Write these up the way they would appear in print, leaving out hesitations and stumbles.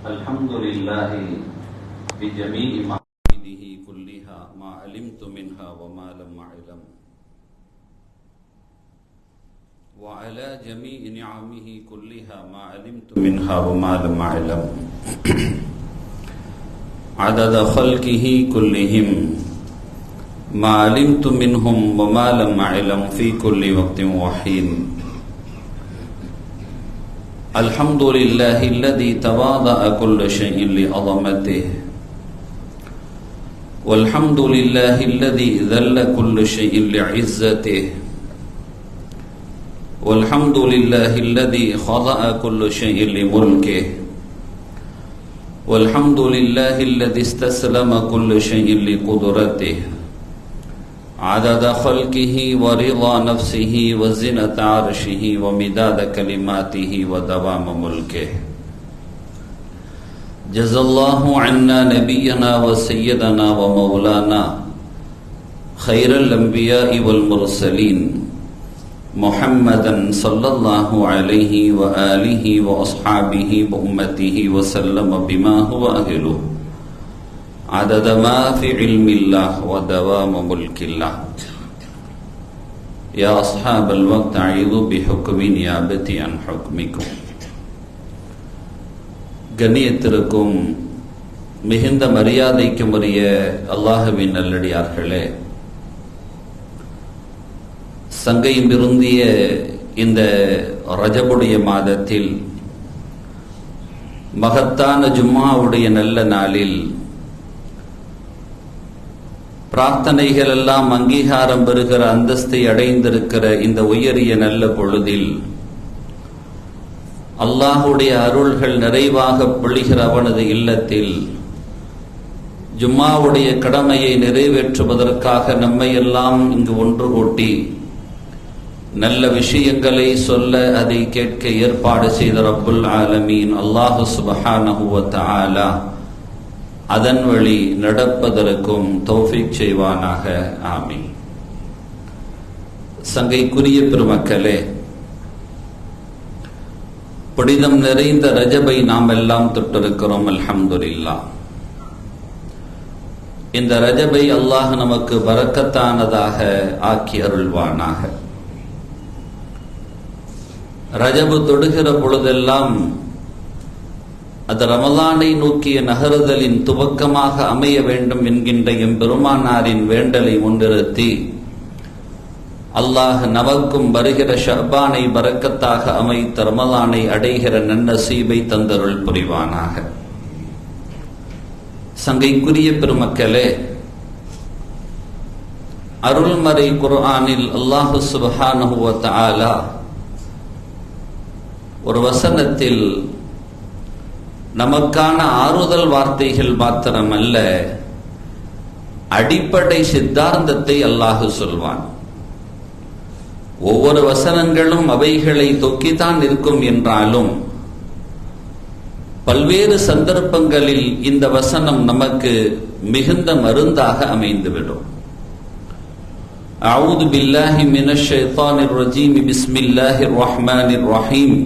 الحمد لله بجميع محامده كلها ما علمت منها وما لم أعلم وعلى جميع نعمه كلها ما علمت منها وما لم أعلم عدد خلقه كلهم ما علمت منهم وما لم أعلم في كل وقت وحين الحمد لله الذي تواضع كل شيء لعظمته والحمد لله الذي ذل كل شيء لعزته والحمد لله الذي خضع كل شيء لملكه والحمد لله الذي استسلم كل شيء لقدرته عدد خلقه ورضا نفسه وزنة عرشه ومداد كلماته ودوام ملكه جزا الله عنا نبينا وسيدنا ومولانا خير الأنبياء والمرسلين محمدا صلى الله عليه وآله وأصحابه وأمته وسلم بما هو أهله عدد ما في علم الله ودوام ملك الله يا أصحاب الوقت أعيذوا بحكم نيابتي عن حكمكم கண்ணியத்திற்கும் மிகுந்த மரியாதைக்கும் உரிய அல்லாஹ்வின் நல்லடியார்களே, சங்கையும் விருந்திய இந்த ரஜபுடைய மாதத்தில் மகத்தான ஜும்மாவுடைய நல்ல நாளில் பிரார்த்தனைகள் எல்லாம் அங்கீகாரம் பெறுகிற அந்தஸ்தை அடைந்திருக்கிற இந்த உயரிய நல்ல பொழுதில் அல்லாஹுடைய அருள்கள் நிறைவாக பொழிகிற அவனது இல்லத்தில் ஜும்மாவுடைய கடமையை நிறைவேற்றுவதற்காக நம்மை எல்லாம் இங்கு ஒன்று கூட்டி நல்ல விஷயங்களை சொல்ல அதை கேட்க ஏற்பாடு செய்த ரப்புல் ஆலமீன் அல்லாஹு சுப்ஹானஹு வ தஆலா அதன் வழி நடப்பதற்கும் தௌஃபீக் செய்வானாக. ஆமீன். சங்கைக்குரிய பெருமக்களே, புனிதம் நிறைந்த ரஜபை நாம் எல்லாம் தொட்டிருக்கிறோம். அல்ஹம்துலில்லாஹ். இந்த ரஜபை அல்லாஹ் நமக்கு பரக்கத்தானதாக ஆக்கி அருள்வானாக. ரஜபு தொடுகிற பொழுதெல்லாம் அது ரமலானை நோக்கிய நகருதலின் துவக்கமாக அமைய வேண்டும் என்கின்ற எம்பெருமானாரின் வேண்டலை முன்னிறுத்தி அல்லாஹ் நமக்கும் வருகிற ஷஅபானை பரக்கத்தாக அமைத்த ரமலானை அடைகிற நன்னசீபை தந்தருள் புரிவானாக. சங்கைக்குரிய பெருமக்களே, அருள்மறை குர்ஆனில் அல்லாஹு சுப்ஹானஹு வ தஆலா ஒரு வசனத்தில் நமக்கான ஆறுதல் வார்த்தைகள் மாத்திரமல்ல, அடிப்படை சித்தாந்தத்தை அல்லாஹ் சொல்வான். ஒவ்வொரு வசனங்களும் அவைகளை தொக்கித்தான் இருக்கும் என்றாலும் பல்வேறு சந்தர்ப்பங்களில் இந்த வசனம் நமக்கு மிகுந்த மருந்தாக அமைந்துவிடும். அஊது பில்லாஹி மினஷ் ஷைத்தானிர் ரஜீம். பிஸ்மில்லாஹிர் ரஹ்மானிர் ரஹீம்.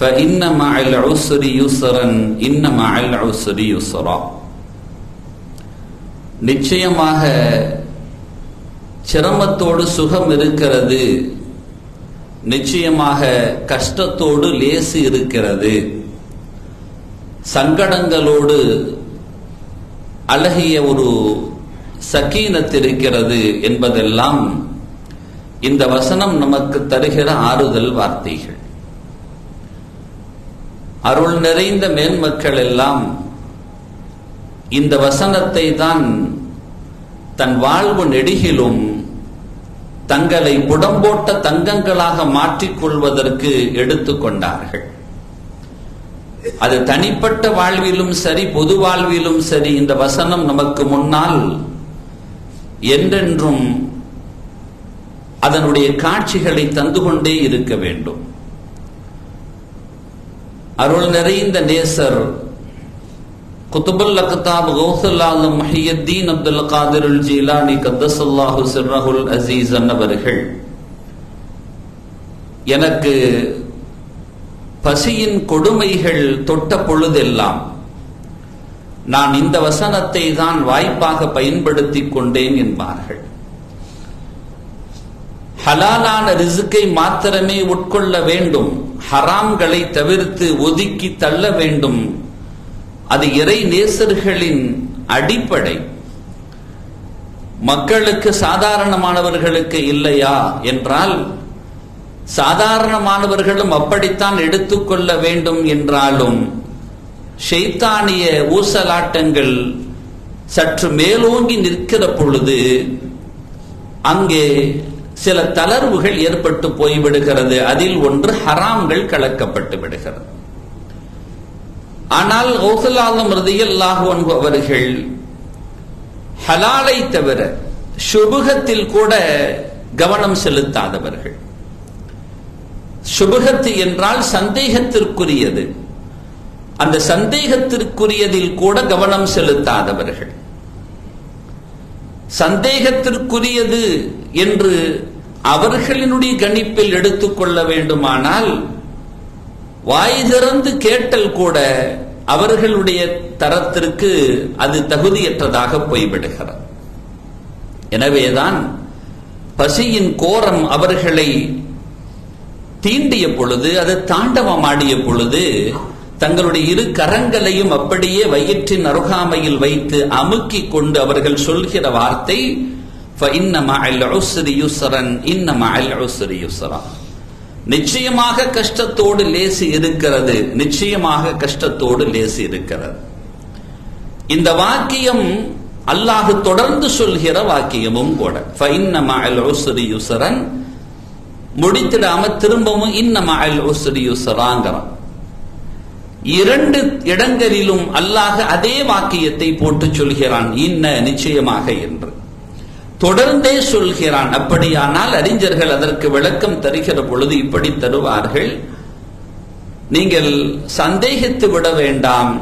فَإِنَّ مَعَ الْعُسْرِ يُسْرًا إِنَّ مَعَ الْعُسْرِ يُسْرًا. நிச்சயமாக சிரமத்தோடு சுகம் இருக்கிறது, நிச்சயமாக கஷ்டத்தோடு லேசு இருக்கிறது, சங்கடங்களோடு அழகிய ஒரு சக்கீனத் இருக்கிறது என்பதெல்லாம் இந்த வசனம் நமக்கு தருகிற ஆறுதல் வார்த்தைகள். அருள் நிறைந்த மேன்மக்கள் எல்லாம் இந்த வசனத்தை தான் தன் வாழ்வு நெடுகிலும் தங்களை புடம்போட்ட தங்கங்களாக மாற்றிக்கொள்வதற்கு எடுத்துக்கொண்டார்கள். அது தனிப்பட்ட வாழ்விலும் சரி, பொது வாழ்விலும் சரி, இந்த வசனம் நமக்கு முன்னால் என்றென்றும் அதனுடைய காட்சிகளை தந்து கொண்டே இருக்க வேண்டும். அருள் நிறைந்த நேசர் குத்துபுல் அக்தாப் கௌசுல் ஆலம் முஹியுத்தீன் அப்துல் காதிர் அல் ஜீலானி கத்தஸல்லாஹு சிர்ரஹுல் அஸீஸ் அவர்கள் எனக்கு பசியின் கொடுமைகள் தொட்ட பொழுதெல்லாம் நான் இந்த வசனத்தை தான் வாய்ப்பாக பயன்படுத்திக் கொண்டேன் என்பார்கள். ஹலாலான ரிஸ்கை மாத்திரமே உட்கொள்ள வேண்டும், ஹராம்களை தவிர்த்து ஒதுக்கி தள்ள வேண்டும். அது இறை நேசர்களின் அடிப்படை. மக்களுக்கு சாதாரணமானவர்களுக்கு இல்லையா என்றால், சாதாரணமானவர்களும் அப்படித்தான் எடுத்துக்கொள்ள வேண்டும் என்றாலும் ஷைத்தானிய ஊசலாட்டங்கள் சற்று மேலோங்கி நிற்கிற பொழுது அங்கே சில தளர்வுகள் ஏற்பட்டு போய்விடுகிறது. அதில் ஒன்று ஹராம்கள் கலக்கப்பட்டு விடுகிறது. ஆனால் கௌசுல் ஆலம் ரலியல்லாஹு அன்ஹு அவர்கள் ஹலாலை தவிர சுபுகத்தில் கூட கவனம் செலுத்தாதவர்கள். சுபுகத்து என்றால் சந்தேகத்திற்குரியது, அந்த சந்தேகத்திற்குரியதில் கூட கவனம் செலுத்தாதவர்கள். சந்தேகத்திற்குரியது என்று அவர்களினுடைய கணிப்பில் எடுத்துக்கொள்ள வேண்டுமானால் வாய் திறந்து கேட்டல் கூட அவர்களுடைய தரத்திற்கு அது தகுதியற்றதாக போய்விடுகிறது. எனவேதான் பசியின் கோரம் அவர்களை தீண்டிய பொழுது, அது தாண்டவமாடிய பொழுது தங்களுடைய இரு கரங்களையும் அப்படியே வயிற்றின் அருகாமையில் வைத்து அமுக்கிக் கொண்டு அவர்கள் சொல்கிற வார்த்தை فَإِنَّ مَعَ الْعُسْرِ يُسْرًا إِنَّ مَعَ الْعُسْرِ يُسْرًا. நிச்சயமாக கஷ்டத்தோடு லேசி இருக்கிறது, நிச்சயமாக கஷ்டத்தோடு லேசி இருக்கிறது. இந்த வாக்கியம் அல்லாஹ் தொடர்ந்து சொல்கிற வாக்கியமும் கூட. فَإِنَّ مَعَ الْعُسْرِ يُسْرًا முடித்திடாம திரும்பவும் இன்ன மஅல் உஸ்ரி யுஸ்ராங்கறான். இரண்டு இடங்களிலும் அல்லாஹ் அதே வாக்கியத்தை போட்டு சொல்கிறான், இன்ன நிச்சயமாக என்று தொடர்ந்தே சொல்கிறான். அப்படியானால் அறிஞர்கள் அதற்கு விளக்கம் தருகிற பொழுது இப்படி தருவார்கள், நீங்கள் சந்தேகித்து விட வேண்டாம்,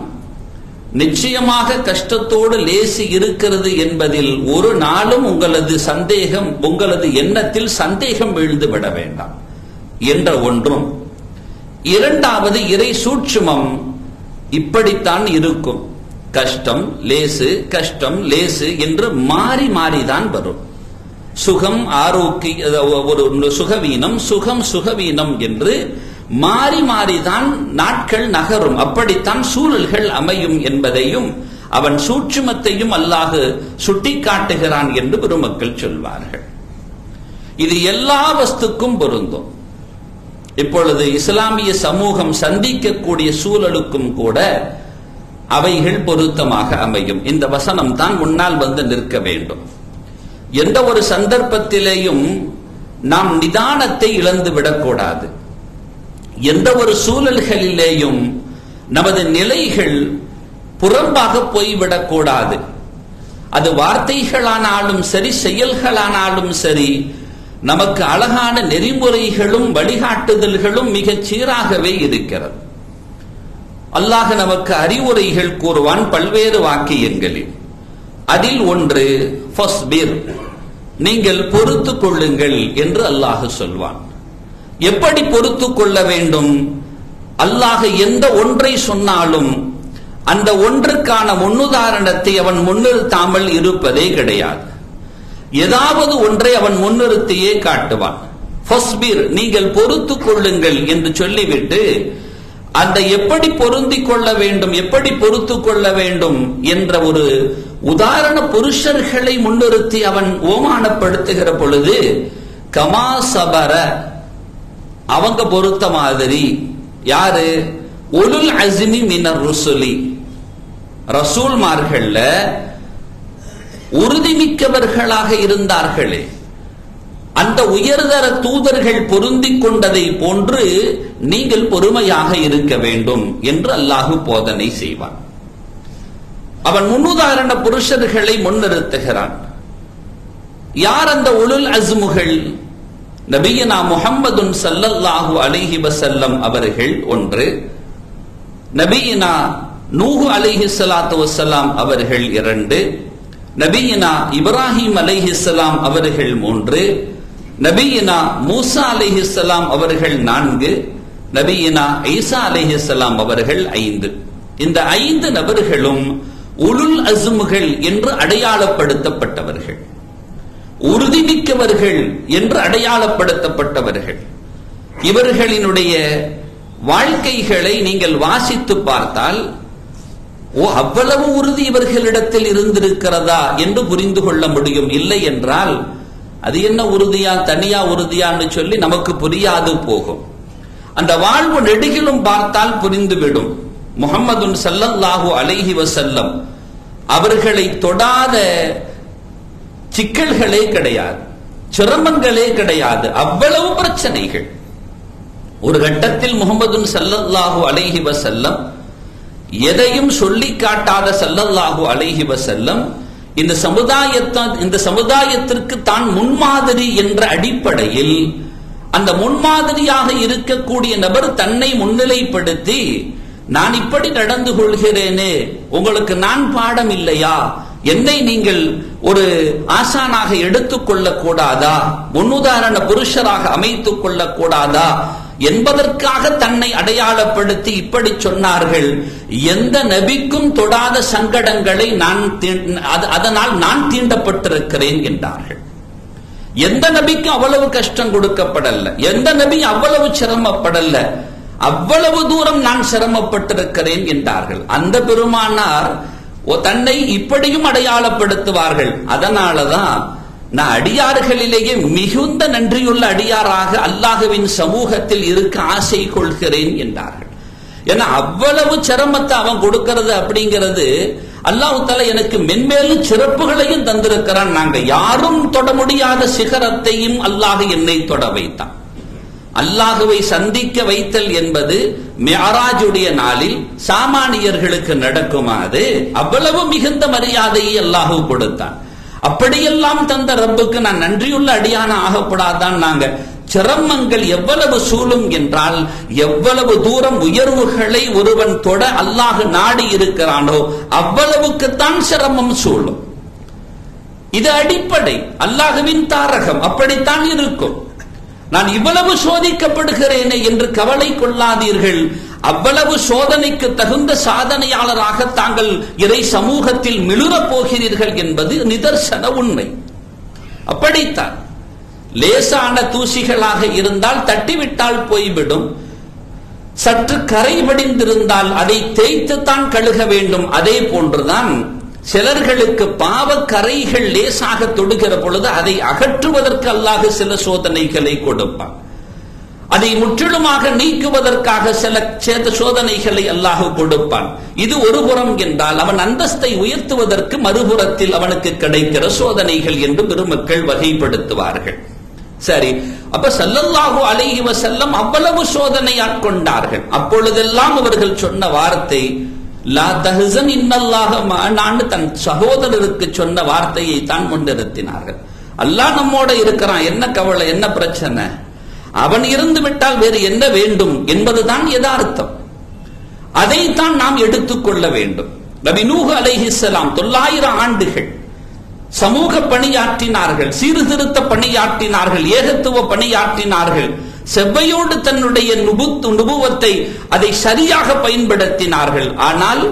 நிச்சயமாக கஷ்டத்தோடு லேசி இருக்கிறது என்பதில் ஒரு நாளும் உங்களது எண்ணத்தில் சந்தேகம் விழுந்து விட வேண்டாம் என்ற ஒன்றும், இரண்டாவது இறை சூட்சுமம் இப்படித்தான் இருக்கும். கஷ்டம் லேசு, கஷ்டம் லேசு என்று மாறி மாறிதான் வரும். சுகம் ஆரோக்கிய, ஒரு சுகவீனம், சுகம் சுகவீனம் என்று மாறி மாறிதான் நாட்கள் நகரும். அப்படித்தான் சூழல்கள் அமையும் என்பதையும் அவன் சூட்சுமத்தையும் அல்லாஹ் சுட்டி காட்டுகிறான் என்று பெருமக்கள் சொல்வார்கள். இது எல்லா வஸ்துக்கும் பொருந்தும். இப்பொழுது இஸ்லாமிய சமூகம் சந்திக்கக்கூடிய சூழலுக்கும் கூட அவைகள் பொருத்தமாக அமையும். இந்த வசனம் தான் முன்னால் வந்து நிற்க வேண்டும். எந்த ஒரு சந்தர்ப்பத்திலேயும் நாம் நிதானத்தை இழந்து விடக்கூடாது. எந்த ஒரு சூழல்களிலேயும் நமது நிலைகள் புறம்பாக போய்விடக்கூடாது. அது வார்த்தைகளானாலும் சரி, செயல்களானாலும் சரி, நமக்கு அழகான நெறிமுறைகளும் வழிகாட்டுதல்களும் மிகச் சீராகவே இருக்கிறது. அல்லாஹ் நமக்கு அறிவுரைகள் கூறுவான் பல்வேறு வாக்கியங்களில். அதில் ஒன்று ஃபஸ்பிர், நீங்கள் பொறுத்து கொள்ளுங்கள் என்று அல்லாஹ் சொல்வான். எப்படி பொறுத்து கொள்ள வேண்டும்? அல்லாஹ் எந்த ஒன்றை சொன்னாலும் அந்த ஒன்றுக்கான முன்னுதாரணத்தை அவன் முன்னிறுத்தாமல் இருப்பதே கிடையாது. ஏதாவது ஒன்றை அவன் முன்னிறுத்தியே காட்டுவான். ஃபஸ்பிர், நீங்கள் பொறுத்து கொள்ளுங்கள் என்று சொல்லிவிட்டு அந்த எப்படி பொருந்திக் கொள்ள வேண்டும், எப்படி பொறுத்து கொள்ள வேண்டும் என்ற ஒரு உதாரண புருஷர்களை முன்னிறுத்தி அவன் ஓமானப்படுத்துகிற பொழுது கமா சபர, அவங்க பொறுத்த மாதிரி. யாரு? உலுல் அஸ்மி மினர் ருசுலி, ரசூல்மார்கள்ல உறுதிமிக்கவர்களாக இருந்தார்களே அந்த உயர்தர தூதர்கள் பொருந்திக் கொண்டதை போன்று நீங்கள் பொறுமையாக இருக்க வேண்டும் என்று அல்லாஹ் போதனை செய்வான். அவன் முன்னுதாரண புருஷர்களை முன்னிறுத்துகிறான். யார் அந்த உலுல் அஸ்முகள்? நபியனா முஹம்மதுன் ஸல்லல்லாஹு அலைஹி வஸல்லம் அவர்கள் ஒன்று, நபியனா நூஹ் அலைஹிஸ்ஸலாத்து வஸ்ஸலாம் அவர்கள் இரண்டு, நபியனா இப்ராஹிம் அலைஹிஸ்ஸலாம் அவர்கள் மூன்று, நபியனா மூசா அலைஹிஸ்ஸலாம் அவர்கள் நான்கு, நபியினா ஈசா அலைஹிஸ்ஸலாம் அவர்கள் 5. இந்த 5 நபர்களும் உலுல் அஸ்முகள் என்று அடையாளப்படுத்தப்பட்டவர்கள், உறுதிமிக்கவர்கள் என்று அடையாளப்படுத்தப்பட்டவர்கள். இவர்களினுடைய வாழ்க்கைகளை நீங்கள் வாசித்து பார்த்தால் அவ்வளவு உறுதி இவர்களிடத்தில் இருந்திருக்கிறதா என்று புரிந்து கொள்ள முடியும். இல்லை என்றால் அது என்ன உறுதியா, தனியா உறுதியான்னு சொல்லி நமக்கு புரியாது போகும். அந்த வாழ்வு நெடுகிலும் பார்த்தால் புரிந்துவிடும். முஹம்மதுன் ஸல்லல்லாஹு அலைஹி வஸல்லம் அவர்களை தொடாத சிக்கல்களே கிடையாது, சிரமங்களே கிடையாது, அவ்வளவு பிரச்சனைகள். ஒரு கட்டத்தில் முஹம்மதுன் ஸல்லல்லாஹு அலைஹி வஸல்லம் எதையும் சொல்லி காட்டாத ஸல்லல்லாஹு அலைஹி வஸல்லம் இந்த சமுதாயத்திற்கு தான் முன்மாதிரி என்ற அடிப்படையில் அந்த முன்மாதிரியாக இருக்கக்கூடிய நபர் தன்னை முன்னிலைப்படுத்தி, நான் இப்படி நடந்து கொள்கிறேனே, உங்களுக்கு நான் பாடம் இல்லையா, என்னை நீங்கள் ஒரு ஆசானாக எடுத்துக் கொள்ளக் கூடாதா, முன்னுதாரண புருஷராக அமைத்துக் கொள்ளக் கூடாதா என்பதற்காக தன்னை அடையாளப்படுத்தி இப்படி சொன்னார்கள். எந்த நபிக்கும் தொடாத சங்கடங்களை அதனால் நான் தீண்டப்பட்டிருக்கிறேன் என்றார்கள். எந்த நபிக்கும் அவ்வளவு கஷ்டம் கொடுக்கப்படல, எந்த நபி அவ்வளவு சிரமப்படல, அவ்வளவு தூரம் நான் சிரமப்பட்டிருக்கிறேன் என்றார்கள். அந்த பெருமானார் தன்னை இப்படியும் அடையாளப்படுத்துவார்கள். அதனாலதான் நான் அடியார்களிலேயே மிகுந்த நன்றியுள்ள அடியாராக அல்லாஹ்வின் சமூகத்தில் இருக்க ஆசை கொள்கிறேன் என்றார்கள். ஏன்னா அவ்வளவு சிரமத்தை அவன் கொடுக்கிறது அப்படிங்கிறது, அல்லாஹ் தஆலா எனக்கு மென்மேலும் சிறப்புகளையும் தந்திருக்கிறான். நாங்க யாரும் தொட முடியாத சிகரத்தையும் அல்லாஹ் என்னை தொட வைத்தான். அல்லாஹுவை சந்திக்க வைத்தல் என்பது மிஅராஜுடைய நாளில் சாமானியர்களுக்கு நடக்குமாறு அவ்வளவு மிகுந்த மரியாதையை அல்லாஹ் கொடுத்தான். அப்படியெல்லாம் தந்த ரப்புக்கு நான் நன்றியுள்ள அடியான ஆகப்படாதான். நாங்க சிரமங்கள் எவ்வளவு சூழும் என்றால், எவ்வளவு தூரம் உயர்வுகளை ஒருவன் தொட அல்லாஹ் நாடி இருக்கிறானோ அவ்வளவுக்குத்தான் சிரமம் சூழும். இது அடிப்படை, அல்லாஹ்வின் தாரகம் அப்படித்தான் இருக்கும். நான் இவ்வளவு சோதிக்கப்படுகிறேனே என்று கவலை கொள்ளாதீர்கள். அவ்வளவு சோதனைக்கு தகுந்த சாதனையாளராக தாங்கள் இறை சமூகத்தில் மிளிரப் போகிறீர்கள் என்பது நிதர்சன உண்மை. அப்படித்தான். லேசான தூசிகளாக இருந்தால் தட்டிவிட்டால் போய்விடும். சற்று கரை படிந்திருந்தால் அதை தேய்த்துத்தான் கழுக வேண்டும். அதே போன்றுதான் சிலர்களுக்கு பாவக்கரைகள் லேசாக தொடுகிற பொழுது அதை அகற்றுவதற்கு அல்லாஹ் சில சோதனைகளை கொடுப்பான். அதை முற்றிலுமாக நீக்குவதற்காக சில சோதனைகளை அல்லாஹ் கொடுப்பான். இது ஒரு புறம் என்றால், அவன் அந்தஸ்தை உயர்த்துவதற்கு மறுபுறத்தில் அவனுக்கு கிடைக்கிற சோதனைகள் என்று பெருமக்கள் வகைப்படுத்துவார்கள். சரி, அப்ப ஸல்லல்லாஹு அலைஹி வஸல்லம் அவ்வளவு சோதனை ஆட்கொண்டார்கள். அப்பொழுதெல்லாம் அவர்கள் சொன்ன வார்த்தை லா தஹ்சன் இன்னல்லாஹ மஅனா, தன் சகோதரருக்கு சொன்ன வார்த்தையை தான் முன்னிறுத்தினார்கள். அல்லாஹ் நம்மோட இருக்கிறான், என்ன கவலை, என்ன பிரச்சனை, அவன் இருந்து விட்டால் வேறு என்ன வேண்டும் என்பதுதான் யதார்த்தம். அதைத்தான் நாம் எடுத்துக்கொள்ள வேண்டும். நபி நூஹ் அலைஹிஸ்ஸலாம் 900 ஆண்டுகள் சமூக பணியாற்றினார்கள், சீர்திருத்த பணியாற்றினார்கள், ஏகத்துவ பணியாற்றினார்கள். செவ்வையோடு தன்னுடைய நுபுவத்தை அதை சரியாக பயன்படுத்தினார்கள். ஆனால்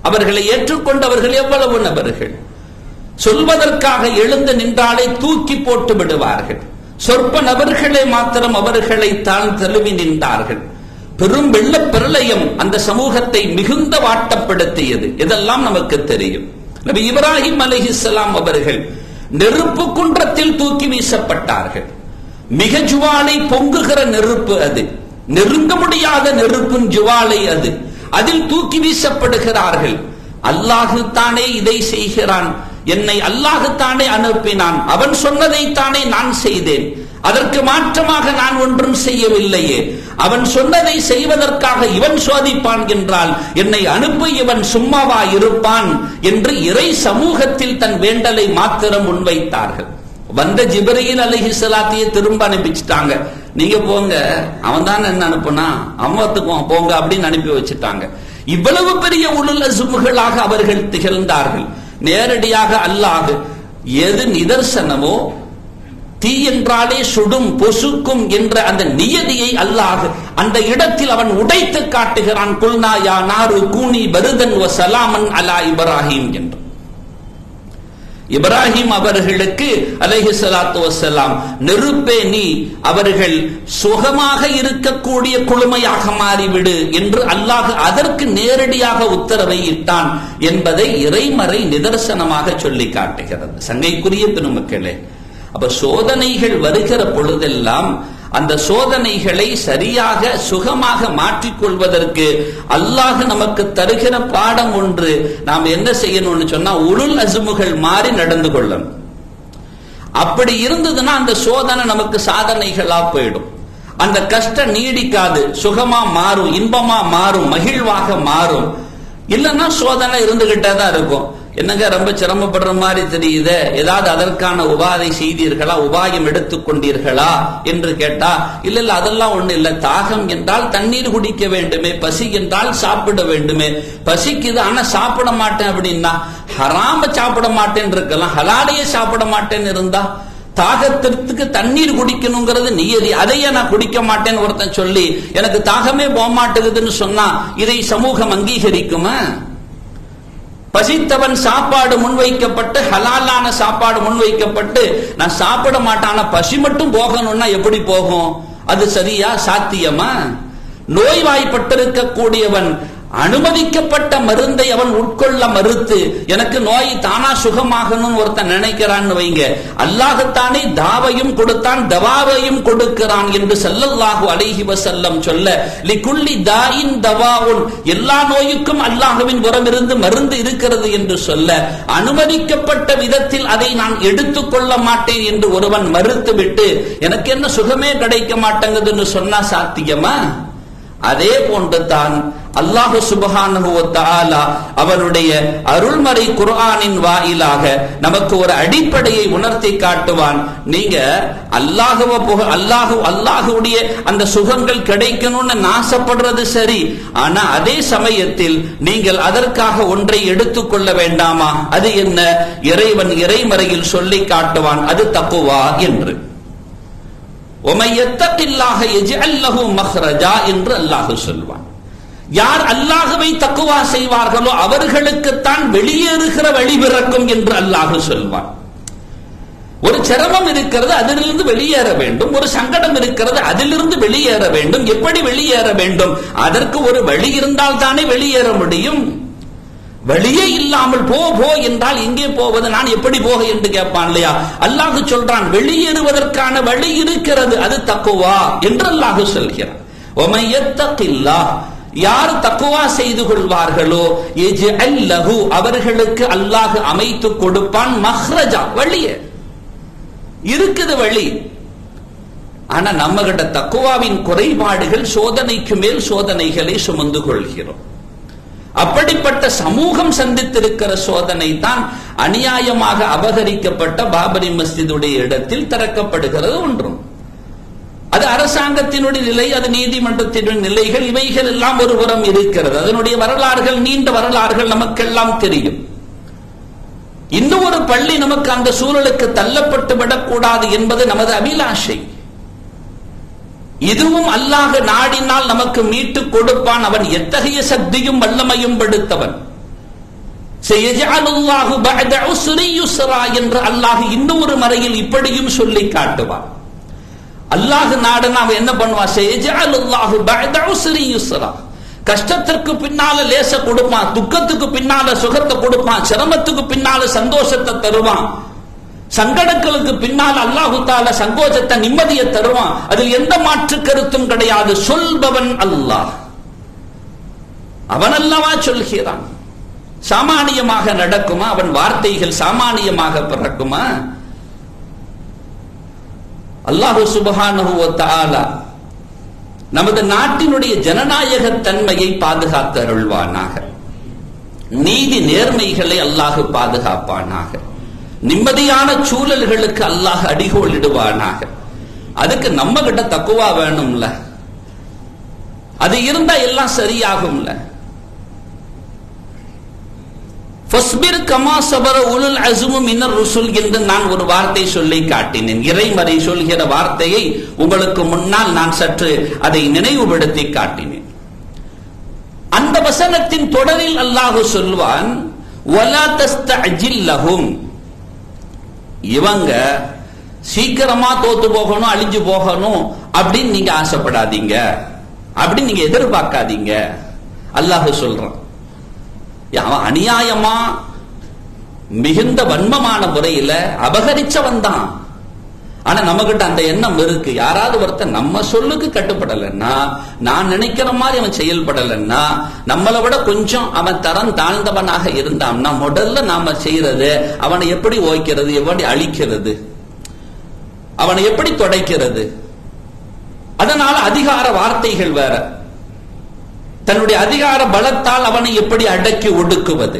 அவர்களை ஏற்றுக்கொண்டவர்கள் எவ்வளவு நபர்கள்? சொல்வதற்காக எழுந்து நின்றாலே தூக்கி போட்டு விடுவார்கள். சொற்ப நபர்களே மாத்திரம் அவர்களை தான் தழுவி நின்றார்கள். பெரும் வெள்ள பிரளயம் அந்த சமூகத்தை மிகுந்த வாட்டப்படுத்தியது. இதெல்லாம் நமக்கு தெரியும். நபி இப்ராஹிம் அலைஹிஸ்ஸலாம் அவர்கள் நெருப்பு குன்றத்தில் தூக்கி வீசப்பட்டார்கள். மிக ஜுவாலை பொங்குகிற நெருப்பு அது, நெருங்க முடியாத நெருப்பின் ஜுவாலை அது. அதில் தூக்கி வீசப்படுகிறார்கள். அல்லாஹ் தானே இதை செய்கிறான், என்னை அல்லாஹ் தானே அனுப்பினான், அவன் சொன்னதைத்தானே நான் செய்தேன், அதற்கு மாற்றமாக நான் ஒன்றும் செய்யவில்லையே, அவன் சொன்னதை செய்வதற்காக இவன் சோதிப்பான் என்றால் என்னை அனுப்பி இவன் சும்மாவா இருப்பான் என்று இறை சமூகத்தில் தன் வேண்டலை மாத்திரம் முன்வைத்தார்கள். வந்த ஜிப்ரீல் அலைஹிஸ்ஸலாத்தையே திரும்ப அனுப்பிச்சிட்டாங்க. நீங்க போங்க, அவன் தான் என்ன அனுப்புனா, அம்மத்துக்கும் போங்க அப்படின்னு அனுப்பி வச்சுட்டாங்க. இவ்வளவு பெரிய உலுல் அஸ்முகளாக அவர்கள் திகழ்ந்தார்கள். நேரடியாக அல்லாஹ் எது நிதர்சனமோ தீ என்றாலே சுடும் பொசுக்கும் என்ற அந்த நியதியை அல்லாஹ் அந்த இடத்தில் அவன் உடைத்து காட்டுகிறான். குல்னா யா நாரு கூனி பருதன் வ சலாமன் அலா இப்ராஹிம் என்று. இப்ராஹிம் அவர்களுக்கு அலைஹிஸ்ஸலாத்து வஸ்ஸலாம் நெருப்பே நீ அவர்கள் சுகமாக இருக்கக்கூடிய குளுமையாக மாறிவிடு என்று அல்லாஹ் அதற்கு நேரடியாக உத்தரவை இட்டான் என்பதை இறைமறை நிதர்சனமாக சொல்லி காட்டுகிறது. சங்கைக்குரிய பெருமக்களே, அப்ப சோதனைகள் வருகிற பொழுதெல்லாம் அந்த சோதனைகளை சரியாக சுகமாக மாற்றிக்கொள்வதற்கு அல்லாஹ் நமக்கு தருகிற பாடம் ஒன்று. நாம் என்ன செய்யணும்னு சொன்னா, உலுல் அஸ்முகள் மாறி நடந்து கொள்ளணும். அப்படி இருந்ததுன்னா அந்த சோதனை நமக்கு சாதனைகளா போயிடும். அந்த கஷ்டம் நீடிக்காது, சுகமா மாறும், இன்பமா மாறும், மகிழ்வாக மாறும். இல்லைன்னா சோதனை இருந்துகிட்டே தான் இருக்கும். என்னங்க ரொம்ப சிரமப்படுற மாதிரி தெரியுது, ஏதாவது அதற்கான உபாதை செய்தீர்களா, உபாயம் எடுத்துக்கொண்டீர்களா என்று கேட்டா, இல்ல அதெல்லாம் ஒண்ணு இல்ல. தாகம் என்றால் தண்ணீர் குடிக்க வேண்டுமே, பசி என்றால் சாப்பிட வேண்டுமே. பசிக்குது ஆனா சாப்பிட மாட்டேன் அப்படின்னா, ஹராம சாப்பிட மாட்டேன் இருக்கலாம், ஹலாலையே சாப்பிட மாட்டேன்னு இருந்தா, தாகத்திற்கு தண்ணீர் குடிக்கணுங்கிறது நியதி, அதையே நான் குடிக்க மாட்டேன்னு ஒருத்தன் சொல்லி எனக்கு தாகமே போக மாட்டேங்குதுன்னு சொன்னா இதை சமூகம் அங்கீகரிக்குமா? பசித்தவன் சாப்பாடு முன்வைக்கப்பட்டு, ஹலாலான சாப்பாடு முன்வைக்கப்பட்டு நான் சாப்பிட மாட்டான பசி மட்டும் போகணும்னா எப்படி போகும்? அது சரியா, சாத்தியமா? நோய்வாய்ப்பட்டிருக்கக்கூடியவன் அனுமதிக்கப்பட்ட மருந்தை அவன் உட்கொள்ள மறுத்து எனக்கு நோய் தானா சுகமாகணும்னு ஒருத்தன் நினைக்கிறான்னு வைங்க, அல்லாஹ்தானே தாவையும் கொடுத்தான் தவாவையும் கொடுக்கிறான் என்று ஸல்லல்லாஹு அலைஹி வஸல்லம் சொல்ல, லிகுல்லி தாயின் தவாவுன், எல்லா நோய்க்கும் அல்லாஹ்வின் புறமிருந்து மருந்து இருக்கிறது என்று சொல்ல, அனுமதிக்கப்பட்ட விதத்தில் அதை நான் எடுத்துக்கொள்ள மாட்டேன் என்று ஒருவன் மறுத்துவிட்டு எனக்கு என்ன சுகமே கிடைக்க மாட்டேங்குதுன்னு சொன்னா சாத்தியமா? அதே போன்று தான் அல்லாஹ் சுப்ஹானஹு வ தஆலா அவருடைய அருள்மறை குர்ஆனின் வாயிலாக நமக்கு ஒரு அடிப்படையை உணர்த்தி காட்டுவான். நீங்க அல்லாஹ்வுடைய அந்த சுகங்கள் கிடைக்கணும்னு ஆசைப்படுறது சரி, ஆனா அதே சமயத்தில் நீங்கள் அதற்காக ஒன்றை எடுத்துக்கொள்ள வேண்டாமா? அது என்ன? இறைவன் இறைமறையில் சொல்லி காட்டுவான், அது தக்வா என்று. என்று அல்லாஹ் சொல்வான். யார் அல்லாஹ்வை தக்வா செய்வார்களோ அவர்களுக்குத்தான் வெளியேறுகிற வழி பிறக்கும் என்று அல்லாஹ் சொல்வான். ஒரு சிரமம் இருக்கிறது, அதிலிருந்து வெளியேற வேண்டும். ஒரு சங்கடம் இருக்கிறது, அதிலிருந்து வெளியேற வேண்டும். எப்படி வெளியேற வேண்டும்? அதற்கு ஒரு வழி இருந்தால் தானே வெளியேற முடியும். வழியே இல்லாமல் போ என்றால் எங்கே போவது, நான் எப்படி போக என்று கேட்பான் இல்லையா? அல்லாஹ் சொல்றான், வெளியேறுவதற்கான வழி இருக்கிறது, அது தக்வா என்று அல்லாஹ் சொல்கிறான். யார் தக்வா செய்து கொள்வார்களோ யஜ்அல் லஹு, அவர்களுக்கு அல்லாஹ் அமைத்து கொடுப்பான் மஹ்ரஜா, வழியே இருக்குது வழி. ஆனா நம்ம கிட்ட தக்வாவின் குறைபாடுகள், சோதனைக்கு மேல் சோதனைகளை சுமந்து கொள்கிறோம். அப்படிப்பட்ட சமூகம் சந்தித்திருக்கிற சோதனை தான் அநியாயமாக அபகரிக்கப்பட்ட பாபரி மஸ்ஜிதுடைய இடத்தில் திறக்கப்படுகிறது ஒன்றும். அது அரசாங்கத்தினுடைய நிலை, அது நீதிமன்றத்தினுடைய நிலைகள், இவைகள் எல்லாம் ஒரு புறம் இருக்கிறது. அதனுடைய வரலாறுகள், நீண்ட வரலாறுகள் நமக்கெல்லாம் தெரியும். இன்னும் ஒரு பள்ளி நமக்கு அந்த சூழலுக்கு தள்ளப்பட்டு விடக்கூடாது என்பது நமது அபிலாஷை. இதுவும் அல்லாஹ் நாடினால் நமக்கு மீட்டுக் கொடுப்பான். அவன் எத்தகைய சக்தியும் வல்லமையும் படுத்தவன். சயஜஅலுல்லாஹு பஅத உஸ்ரி யுஸ்ரா என்று அல்லாஹ் இன்னொரு மறையில் இப்படியும் சொல்லி காட்டுவான். அல்லாஹ் நாடினா அவன் என்ன பண்ணுவான்? சயஜஅலுல்லாஹு பஅத உஸ்ரி யுஸ்ரா, கஷ்டத்திற்கு பின்னால லேச கொடுப்பான், துக்கத்துக்கு பின்னால சுகத்தை கொடுப்பான், சிரமத்துக்கு பின்னால சந்தோஷத்தை தருவான், சங்கடங்களுக்கு பின்னால் அல்லாஹு தஆலா சங்கோஜத்தை நிம்மதியை தருவான். அதில் எந்த மாற்று கருத்தும் கிடையாது. சொல்பவன் அல்லாஹ், அவன் அல்லவா சொல்கிறான். சாமானியமாக நடக்குமா? அவன் வார்த்தைகள் சாமானியமாக பிறக்குமா? அல்லாஹ் சுப்ஹானஹு வ தஆலா நமது நாட்டினுடைய ஜனநாயக தன்மையை பாதுகாத்து அருள்வானாக. நீதி நேர்மைகளை அல்லாஹ் பாதுகாப்பானாக. நிம்மதியான சூழல்களுக்கு அல்லாஹ் அடிகோல் இடுவானாக. அதுக்கு நம்ம கிட்ட தக்குவா வேணும்ல, அது இருந்தா எல்லாம் சரியாகும்ல. ஃபஸ்பிர் கமா ஸபர உலுல் அஸ்மு மினர் ருசுல் என்று நான் ஒரு வார்த்தை சொல்லி காட்டினேன். இறைமறை சொல்கிற வார்த்தையை உங்களுக்கு முன்னால் நான் சற்று அதை நினைவுபடுத்தி காட்டினேன். அந்த வசனத்தின் தொடரில் அல்லாஹ் சொல்வான், வலா தஸ்தஅஜில் லஹும், இவங்க சீக்கிரமா தோத்து போகணும், அழிஞ்சு போகணும் அப்படின்னு நீங்க ஆசைப்படாதீங்க, அப்படின்னு நீங்க எதிர்பார்க்காதீங்க. அல்லாஹ் சொல்றான், அவன் அநியாயமா மிகுந்த வன்மமான முறையில அபகரிச்சவன் தான். ஆனா நம்மகிட்ட அந்த எண்ணம் இருக்கு. யாராவது ஒருத்தர் நம்ம சொல்லுக்கு கட்டுப்படலைன்னா, நான் நினைக்கிற மாதிரி அவன் செயல்படலைன்னா, நம்மளை விட கொஞ்சம் அவன் தரம் தாழ்ந்தவனாக இருந்தான்னா, முதல்ல நாம செய்யறது அவனை எப்படி ஓய்க்கிறது, எப்படி அழிக்கிறது, அவனை எப்படி தொடைக்கிறது. அதனால அதிகார வார்த்தைகள் வேற, தன்னுடைய அதிகார பலத்தால் அவனை எப்படி அடக்கி ஒடுக்குவது.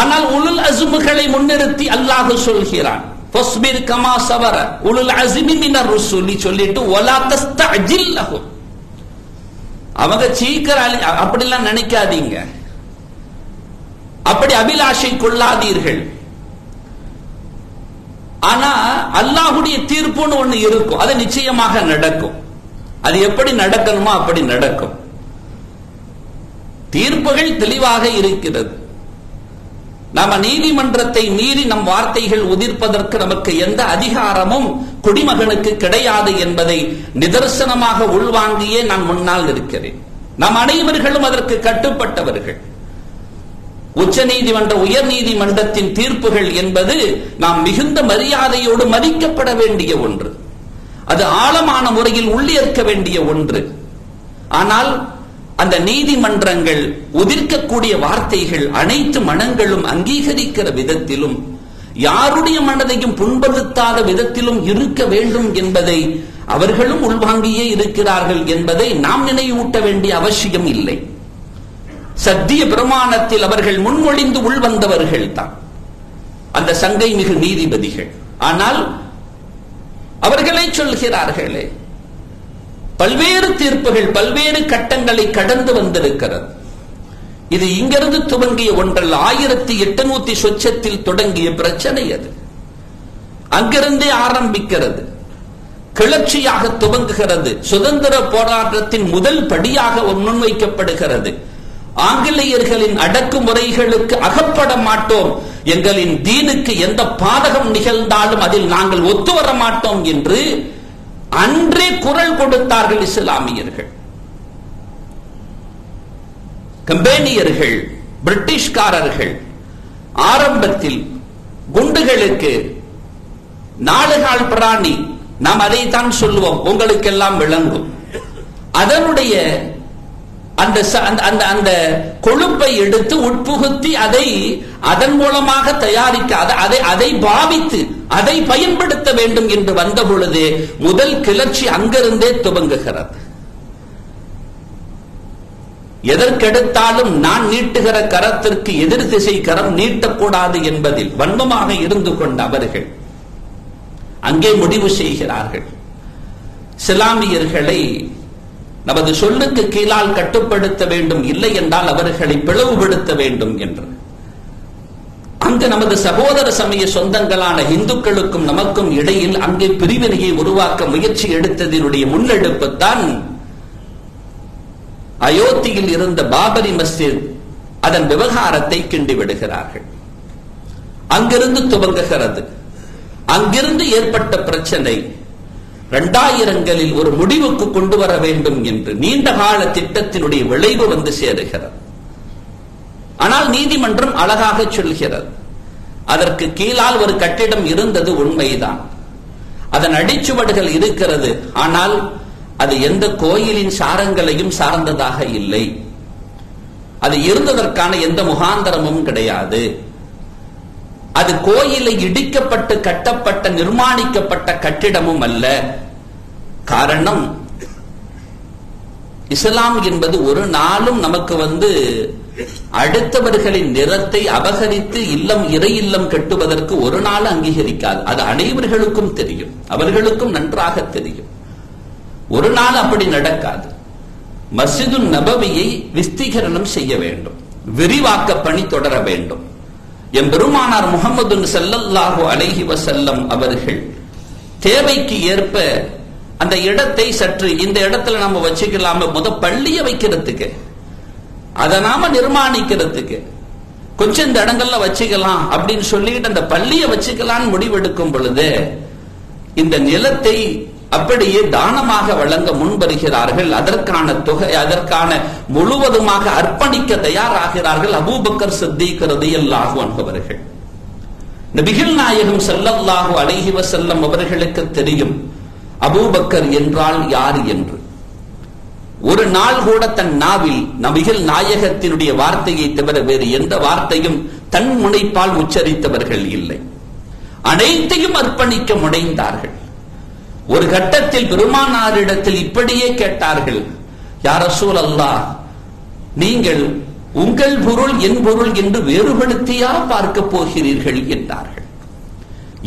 ஆனால் உலுல் அஸ்முகளை முன்னிறுத்தி அல்லாஹ் சொல்கிறான், ஃபஸ்பிர் கமா ஸபர உலுல் அஸ்மி மினர் ருசுலி சொல்லிட்டு வலா தஸ்தஅஜில் லஹும், அவங்க சீக்கிரம் அப்படிலாம் நினைக்காதீங்க, அப்படி அபிலாஷை கொள்ளாதீர்கள். ஆனா அல்லாஹ்வுடைய தீர்ப்புன்னு ஒண்ணு இருக்கும், அது நிச்சயமாக நடக்கும். அது எப்படி நடக்கணுமோ அப்படி நடக்கும். தீர்ப்புகள் தெளிவாக இருக்கிறது. நாம நீதிமன்றத்தை மீறி நம் வார்த்தைகள் உதிர்ப்பதற்கு நமக்கு எந்த அதிகாரமும் குடிமகனுக்கு கிடையாது என்பதை நிதர்சனமாக உள்வாங்கியே நான் முன்னால் இருக்கிறேன். நாம் அனைவர்களும் அதற்கு கட்டுப்பட்டவர்கள். உச்ச நீதிமன்ற உயர் நீதிமன்றத்தின் தீர்ப்புகள் என்பது நாம் மிகுந்த மரியாதையோடு மதிக்கப்பட வேண்டிய ஒன்று, அது ஆழமான முறையில் உள்ளேற்க வேண்டிய ஒன்று. ஆனால் அந்த நீதிமன்றங்கள் உதிர்க்கக்கூடிய வார்த்தைகள் அனைத்து மனங்களும் அங்கீகரிக்கிற விதத்திலும், யாருடைய மனதையும் புண்படுத்தாத விதத்திலும் இருக்க வேண்டும் என்பதை அவர்களும் உள்வாங்கியே இருக்கிறார்கள் என்பதை நாம் நினைவூட்ட வேண்டிய அவசியம் இல்லை. சத்திய பிரமாணத்தில் அவர்கள் முன்மொழிந்து உள்வந்தவர்கள் தான் அந்த சங்கை மிகு நீதிபதிகள். ஆனால் அவர்களே சொல்கிறார்களே, பல்வேறு தீர்ப்புகள் பல்வேறு கட்டங்களை கடந்து வந்திருக்கிறது. இது இங்கிருந்து துவங்கிய ஒன்றல்ல, 1800 சொச்சத்தில் தொடங்கிய பிரச்சனை. அது அங்கிருந்தே ஆரம்பிக்கிறது, கிளர்ச்சியாக துவங்குகிறது, சுதந்திர போராட்டத்தின் முதல் படியாக முன்வைக்கப்படுகிறது. ஆங்கிலேயர்களின் அடக்குமுறைகளுக்கு அகப்பட மாட்டோம், எங்களின் தீனுக்கு எந்த பாதகம் நிகழ்ந்தாலும் அதில் நாங்கள் ஒத்து வர மாட்டோம் என்று அன்றே குரல் கொடுத்தார்கள் இஸ்லாமியர்கள். கம்பெனியர்கள், பிரிட்டிஷ்காரர்கள் ஆரம்பத்தில் குண்டுகளுக்கு நாலுகால் பிராணி, நாம் அதைத்தான் சொல்லுவோம், உங்களுக்கெல்லாம் விளங்கும். அதனுடைய அந்த கொழுப்பை எடுத்து உட்புகுத்தி அதை அதன் மூலமாக தயாரிக்க அதை பாவித்து அதை பயன்படுத்த வேண்டும் என்று வந்த பொழுது முதல் கிளர்ச்சி அங்கிருந்தே துவங்குகிறது. எதற்கெடுத்தாலும் நான் நீட்டுகிற கரத்திற்கு எதிர் திசை கரம் நீட்டக்கூடாது என்பதில் வன்மமாக இருந்து கொண்ட அவர்கள் அங்கே முடிவு செய்கிறார்கள், இஸ்லாமியர்களை நமது சொல்லுக்கு கீழால் கட்டுப்படுத்த வேண்டும், இல்லை என்றால் அவர்களை பிளவுபடுத்த வேண்டும் என்று. அங்கு நமது சகோதர சமய சொந்தங்களான இந்துக்களுக்கும் நமக்கும் இடையில் அங்கே பிரிவினையை உருவாக்க முயற்சி எடுத்ததனுடைய முன்னெடுப்புத்தான் அயோத்தியில் இருந்த பாபரி மஸ்ஜித். அதன் விவகாரத்தை கிண்டி விடுகிறார்கள். அங்கிருந்து துவங்குகிறது. அங்கிருந்து ஏற்பட்ட பிரச்சனை 2000களில் ஒரு முடிவுக்கு கொண்டு வர வேண்டும் என்று நீண்ட கால திட்டத்தினுடைய விளைவு வந்து சேருகிறது. ஆனால் நீதிமன்றம் அழகாக சொல்கிறது, அதற்கு கீழால் ஒரு கட்டிடம் இருந்தது உண்மைதான், அதன் அடிச்சுவடுகள் இருக்கிறது, ஆனால் அது எந்த கோயிலின் சாரங்களையும் சார்ந்ததாக இல்லை, அது இருந்ததற்கான எந்த முகாந்தரமும் கிடையாது, அது கோயிலை இடிக்கப்பட்டு கட்டப்பட்ட நிர்மாணிக்கப்பட்ட கட்டிடமும் அல்ல. காரணம், இஸ்லாம் என்பது ஒரு நாளும் நமக்கு அடுத்தவர்களின் நிறத்தை அபகரித்து இல்லம் இறை இல்லம் கட்டுவதற்கு ஒரு நாள் அங்கீகரிக்காது. அது அனைவர்களுக்கும் தெரியும், அவர்களுக்கும் நன்றாக தெரியும். ஒரு நாள் அப்படி நடக்காது. மஸ்ஜிது நபவியை விஸ்தீகரணம் செய்ய வேண்டும், விரிவாக்க பணி தொடர வேண்டும். எம்பெருமானார் முஹம்மது ஸல்லல்லாஹு அலைஹி வஸல்லம் அவர்கள் தேவைக்கு ஏற்ப அந்த இடத்தை சற்று இந்த இடத்துல நம்ம வச்சுக்கலாம, பள்ளியை வைக்கிறதுக்கு, அதை நாம நிர்மாணிக்கிறதுக்கு கொஞ்சம் இந்த இடங்கள்ல வச்சுக்கலாம் அப்படின்னு சொல்லிட்டு அந்த பள்ளியை வச்சுக்கலான்னு முடிவெடுக்கும் பொழுது இந்த நிலத்தை அப்படியே தானமாக வழங்க முன்வருகிறார்கள். அதற்கான தொகை, அதற்கான முழுவதுமாக அர்ப்பணிக்க தயாராகிறார்கள் அபூபக்கர் சித்தீக் ரலியல்லாஹு அன்ஹு அவர்கள். நபிகள் நாயகம் ஸல்லல்லாஹு அலைஹி வஸல்லம் அவர்களுக்கு தெரியும் அபூபக்கர் என்றால் யார் என்று. ஒரு நாள் கூட தன் நாவில் நபிகள் நாயகத்தினுடைய வார்த்தையை தவிர வேறு எந்த வார்த்தையும் தன் முனைப்பால் உச்சரித்தவர்கள் இல்லை. அனைத்தையும் அர்ப்பணிக்க முனைந்தார்கள். ஒரு கட்டத்தில் பெருமானாரிடத்தில் இப்படியே கேட்டார்கள், யா ரசூலல்லாஹ், நீங்கள் உங்கள் பொருள் என் பொருள் என்று வேறுபடுத்தியா பார்க்க போகிறீர்கள் என்றார்கள்.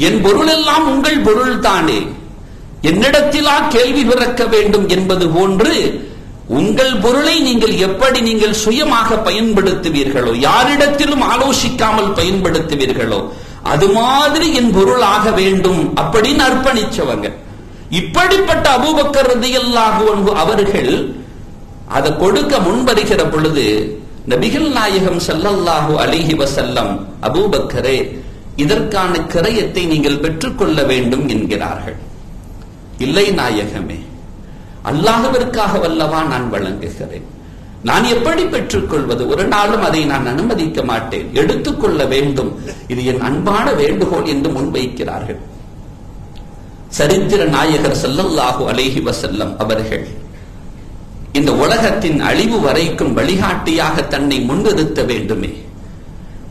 என் பொருள் எல்லாம் உங்கள் பொருள் தானே, என்னிடத்திலா கேள்வி பிறக்க வேண்டும் என்பது போன்று உங்கள் பொருளை நீங்கள் எப்படி நீங்கள் சுயமாக பயன்படுத்துவீர்களோ, யாரிடத்திலும் ஆலோசிக்காமல் பயன்படுத்துவீர்களோ, அது மாதிரி என் பொருள் ஆக வேண்டும் அப்படின்னு அர்ப்பணிச்சவங்க. இப்படிப்பட்ட அபூபக்கர் ரலியல்லாஹு அன்ஹு அவர்கள் அதை கொடுக்க முன்வருகிற பொழுது நபிகள் நாயகம் ஸல்லல்லாஹு அலைஹி வஸல்லம், அபூபக்கரே, இதற்கான கிரயத்தை நீங்கள் பெற்றுக்கொள்ள வேண்டும் என்கிறார்கள். இல்லை நாயகமே, அல்லாஹ்விற்காக வல்லவா நான் வழங்குகிறேன், நான் எப்படி பெற்றுக்கொள்வது? ஒரு நாளும் அதை நான் அனுமதிக்க மாட்டேன், எடுத்துக்கொள்ள வேண்டும், இது என் அன்பான வேண்டுகோள் என்று முன்வைக்கிறார்கள். சரித்திர நாயகர் ஸல்லல்லாஹு அலைஹி வஸல்லம் அவர்கள் இந்த உலகத்தின் அழிவு வரைக்கும் வழிகாட்டியாக தன்னை முன்னிறுத்த வேண்டுமே,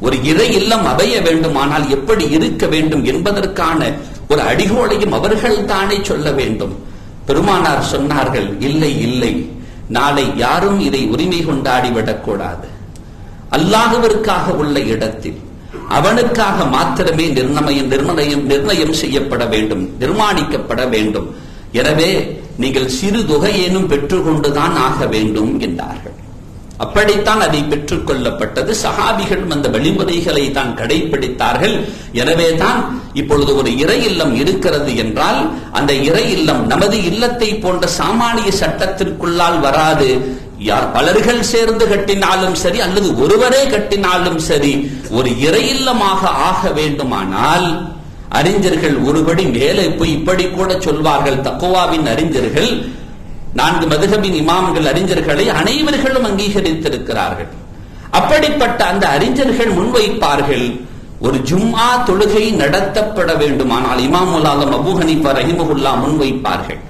ஒரு இறை இல்லம் அமைய வேண்டுமானால் எப்படி இருக்க வேண்டும் என்பதற்கான ஒரு அடிகோளையும் அவர்கள் தானே சொல்ல வேண்டும். பெருமானார் சொன்னார்கள், இல்லை இல்லை, நாளை யாரும் இதை உரிமை கொண்டாடிவிடக் கூடாது. அல்லாஹ்விற்காக உள்ள இடத்தில் அவனுக்காக மாத்திரமே நிர்ணயம் செய்யப்பட வேண்டும், நிர்மாணிக்கப்பட வேண்டும். எனவே நீங்கள் சிறு தொகையேனும் பெற்றுக்கொண்டுதான் ஆக வேண்டும் என்றார்கள். அப்படித்தான் அதை பெற்றுக் கொள்ளப்பட்டது. சஹாபிகள் அந்த வழிமுறைகளை தான் கடைபிடித்தார்கள். எனவே தான் இப்பொழுது ஒரு இறை இல்லம் இருக்கிறது என்றால் அந்த இறை இல்லம் நமது இல்லத்தை போன்ற சாமானிய சட்டத்திற்குள்ளால் வராது. யார் பலர்கள் சேர்ந்து கட்டினாலும் சரி அல்லது ஒருவரே கட்டினாலும் சரி, ஒரு இறை இல்லமாக ஆக வேண்டுமானால் அறிஞர்கள் ஒருபடி மேலே போய் இப்படி கூட சொல்வார்கள். தக்வாவின் அறிஞர்கள், 4 மதுஹபின் இமாம்கள் அறிஞர்களை அனைவர்களும் அங்கீகரித்திருக்கிறார்கள். அப்படிப்பட்ட அந்த அறிஞர்கள் முன்வைப்பார்கள், ஒரு ஜும்ஆ தொழுகை நடத்தப்பட வேண்டுமானால் இமாமுல் ஆலம் அபூ ஹனீஃபா ரஹிமஹுல்லாஹ் முன்வைப்பார்கள்,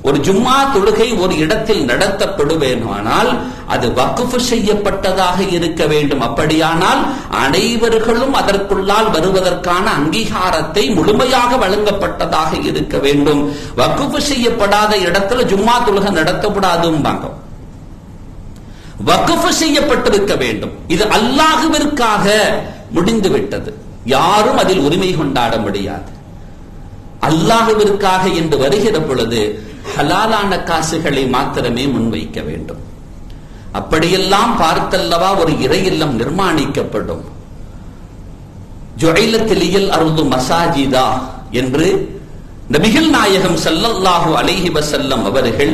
ஒரு ஜும்ஆ தொழுகை ஒரு இடத்தில் நடத்தப்படுவேனானால் அது வக்ஃப் செய்யப்பட்டதாக இருக்க வேண்டும். அப்படியானால் அனைவர்களும் அதற்குள்ளால் வருவதற்கான அங்கீகாரத்தை முழுமையாக வழங்கப்பட்டதாக இருக்க வேண்டும். வக்ஃப் செய்யப்படாத இடத்துல ஜும்ஆ தொழுகை நடத்தப்படாதும்பாங்க. வக்ஃப் செய்யப்பட்டிருக்க வேண்டும். இது அல்லாஹ்விற்காக முடிந்து விட்டது, யாரும் அதில் உரிமை கொண்டாட முடியாது. அல்லாஹ்விற்காக என்று வருகிற பொழுது ஹலாலான காசுகளை மாத்திரமே முன்வைக்க வேண்டும். அப்படியெல்லாம் பார்த்தல்லவா ஒரு இறை இல்லம் நிர்மாணிக்கப்படும். ஜுஐலத்திலியல் அர்து மசாஜிதா என்று நபிகள் நாயகம் ஸல்லல்லாஹு அலைஹி வஸல்லம் அவர்கள்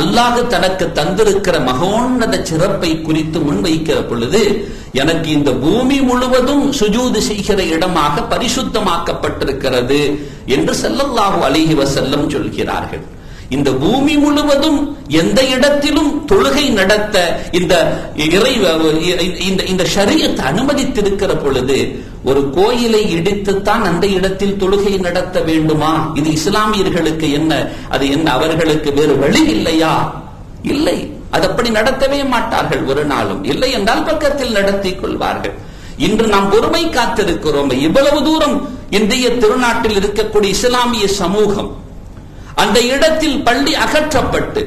அல்லாஹ் தனக்கு தந்திருக்கிற மகோன்னத சிறப்பை குறித்து முன்வைக்கிற பொழுது, எனக்கு இந்த பூமி முழுவதும் சுஜூது செய்கிற இடமாக பரிசுத்தமாக்கப்பட்டிருக்கிறது என்று ஸல்லல்லாஹு அலைஹி வஸல்லம் சொல்கிறார்கள். இந்த பூமி முழுவதும் எந்த இடத்திலும் தொழுகை நடத்த இந்த ஷரியத் அனுமதித்திருக்கிற பொழுது ஒரு கோயிலை இடித்துத்தான் அந்த இடத்தில் தொழுகை நடத்த வேண்டுமா? இது இஸ்லாமியர்களுக்கு என்ன, அது என்ன அவர்களுக்கு வேறு வழி இல்லையா? இல்லை, அது அப்படி நடத்தவே மாட்டார்கள் ஒரு நாளும். இல்லை என்றால் பக்கத்தில் நடத்திக் கொள்வார்கள். இன்று நாம் பொறுமை காத்திருக்கிறோம். இவ்வளவு தூரம் இந்திய திருநாட்டில் இருக்கக்கூடிய இஸ்லாமிய சமூகம் அந்த இடத்தில் பள்ளி அகற்றப்பட்டு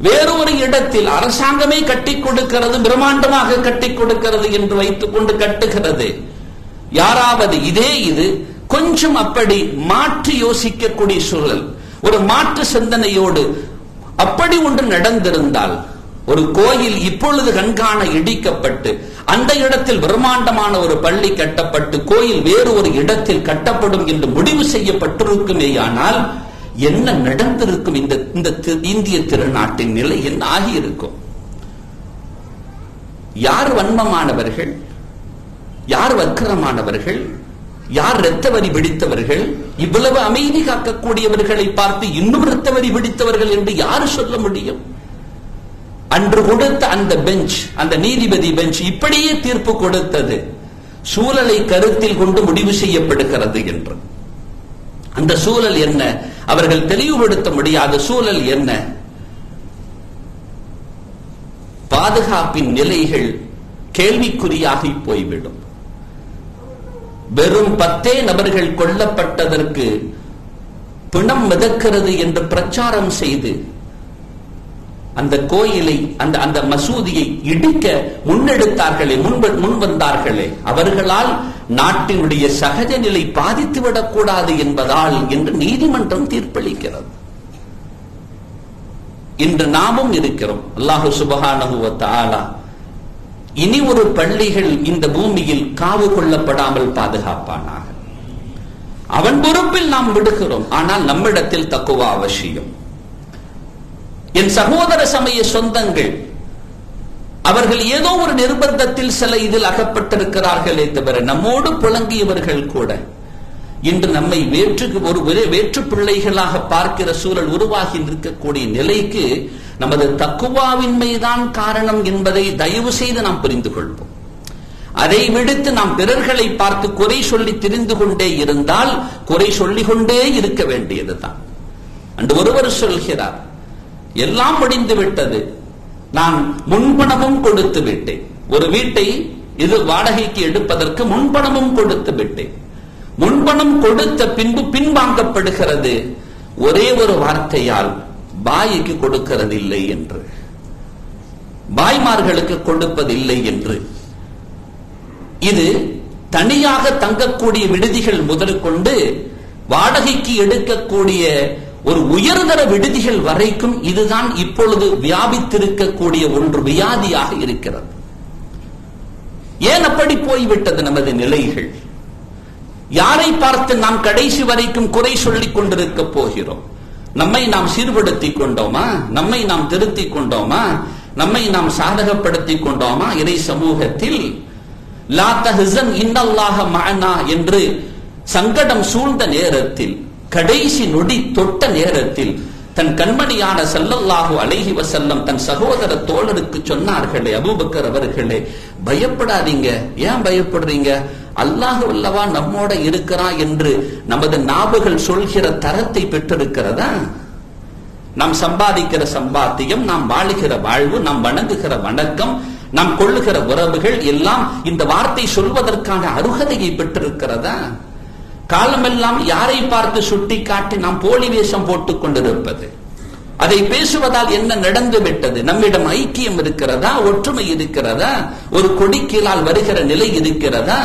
வேறு ஒரு இடத்தில் அரசாங்கமே கட்டிக் கொடுக்கிறது, பிரம்மாண்டமாக கட்டிக் கொடுக்கிறது என்று வைத்துக் கொண்டு கட்டுகிறது. யாராவது இது கொஞ்சம் அப்படி மாற்றி யோசிக்கக்கூடிய சூழல், ஒரு மாற்று சிந்தனையோடு அப்படி ஒன்று நடந்திருந்தால், ஒரு கோயில் இப்பொழுது கண்காண இடிக்கப்பட்டு அந்த இடத்தில் பிரம்மாண்டமான ஒரு பள்ளி கட்டப்பட்டு கோயில் வேறு ஒரு இடத்தில் கட்டப்படும் என்று முடிவு செய்யப்பட்டிருக்குமேயானால் என்ன நடந்திருக்கும்? இந்த இந்திய திருநாட்டின் நிலை என்ன ஆகியிருக்கும்? யார் வன்மமானவர்கள், யார் வக்கரமானவர்கள், யார் இரத்த வரி பிடித்தவர்கள்? இவ்வளவு அமைதி காக்கக்கூடியவர்களை பார்த்து இன்னும் இரத்த வரி பிடித்தவர்கள் என்று யாரு சொல்ல முடியும்? அன்று கொடுத்த அந்த பெஞ்ச், அந்த நீதிபதி பெஞ்ச் இப்படியே தீர்ப்பு கொடுத்தது, சூழலை கருத்தில் கொண்டு முடிவு செய்யப்படுகிறது என்று. அந்த சூழல் என்ன? அவர்கள் தெளிவுபடுத்த முடியாத சூழல் என்ன? பாதுகாப்பின் நிலைகள் கேள்விக்குறியாகி போய்விடும். வெறும் 10 நபர்கள் கொல்லப்பட்டதற்கு பிணம் மிதக்கிறது என்று பிரச்சாரம் செய்து அந்த கோயிலை, அந்த மசூதியை இடிக்க முன்னெடுத்தார்களே, முன்வந்தார்களே, அவர்களால் நாட்டினுடைய சகஜ நிலை பாதித்துவிடக் கூடாது என்பதால் என்று நீதிமன்றம் தீர்ப்பளிக்கிறது. இன்று நாமும் இருக்கிறோம். அல்லாஹு சுப்ஹானஹு வ தஆலா இனி ஒரு பள்ளிகள் இந்த பூமியில் காவு கொள்ளப்படாமல் பாதுகாப்பானாக. அவன் பொறுப்பில் நாம் விடுகிறோம். ஆனால் நம்மிடத்தில் தக்குவா அவசியம். என் சகோதர சமய சொந்தங்கள் அவர்கள் ஏதோ ஒரு நிர்பந்தத்தில் சில இதில் அகப்பட்டிருக்கிறார்களே தவிர நம்மோடு புழங்கியவர்கள் கூட இன்று நம்மை வேற்று பிள்ளைகளாக பார்க்கிற சூழல் உருவாகி இருக்கக்கூடிய நிலைக்கு நமது தக்குவாவின்மைதான் காரணம் என்பதை தயவு செய்து நாம் புரிந்து கொள்வோம். அதை விடுத்து நாம் பிறர்களை பார்த்து குறை சொல்லி திரிந்து கொண்டே இருந்தால் குறை சொல்லிக் கொண்டே இருக்க வேண்டியதுதான். அன்று ஒருவர் சொல்கிறார், எல்லாம் முடிந்து விட்டது, நான் முன்பணமும் கொடுத்து விட்டேன். ஒரு வீட்டை இது வாடகைக்கு எடுப்பதற்கு முன்பணமும் கொடுத்து விட்டேன். முன்பணம் கொடுத்த பின்பு பின்வாங்கப்படுகிறது ஒரே ஒரு வார்த்தையால், பாய்க்கு கொடுக்கிறது இல்லை என்று, பாய்மார்களுக்கு கொடுப்பதில்லை என்று. இது தனியாக தங்கக்கூடிய விடுதிகள் முதற்கொண்டு வாடகைக்கு எடுக்கக்கூடிய ஒரு உயர்தர விடுதிகள் வரைக்கும் இதுதான் இப்பொழுது வியாபித்திருக்கக்கூடிய ஒன்று வியாதியாக இருக்கிறது. ஏன் அப்படி போய்விட்டது நமது நிலைகள்? யாரை பார்த்து நாம் கடைசி வரைக்கும் குறை சொல்லிக் கொண்டிருக்க போகிறோம்? நம்மை நாம் சீர்படுத்திக் கொண்டோமா? நம்மை நாம் திருத்திக் கொண்டோமா? நம்மை நாம் சாதகப்படுத்திக் கொண்டோமா? இறை சமூகத்தில் லா தஹ்சன் இன்னல்லாஹ மஅனா என்று சங்கடம் சூழ்ந்த நேரத்தில், கடைசி நொடி தொட்ட நேரத்தில் தன் கண்மணியான ஸல்லல்லாஹு அலைஹி வஸல்லம் தன் சகோதர தோழருக்கு சொன்னார்களே, அபூபக்கர் அவர்களே, பயப்படாதீங்க. ஏன் பயப்படுறீங்க? அல்லாஹ் அல்லவா நம்மோட இருக்கிறான் என்று நமது நாவுகள் சொல்கிற தரத்தை பெற்றிருக்கிறதா? நாம் சம்பாதிக்கிற சம்பாத்தியம், நாம் வாழுகிற வாழ்வு, நாம் வணங்குகிற வணக்கம், நாம் கொள்ளுகிற உறவுகள் எல்லாம் இந்த வார்த்தை சொல்வதற்கான அருகதையை பெற்றிருக்கிறதா? காலமெல்லாம் யாரை பார்த்து சுட்டி காட்டி நாம் போலி வேஷம் போட்டுக் கொண்டிருப்பது? அதை பேசுவதால் என்ன நடந்து விட்டது? நம்மிடம் ஐக்கியம் இருக்கிறதா? ஒற்றுமை இருக்கிறதா? ஒரு கொடிக்கீழால் வருகிற நிலை இருக்கிறதா?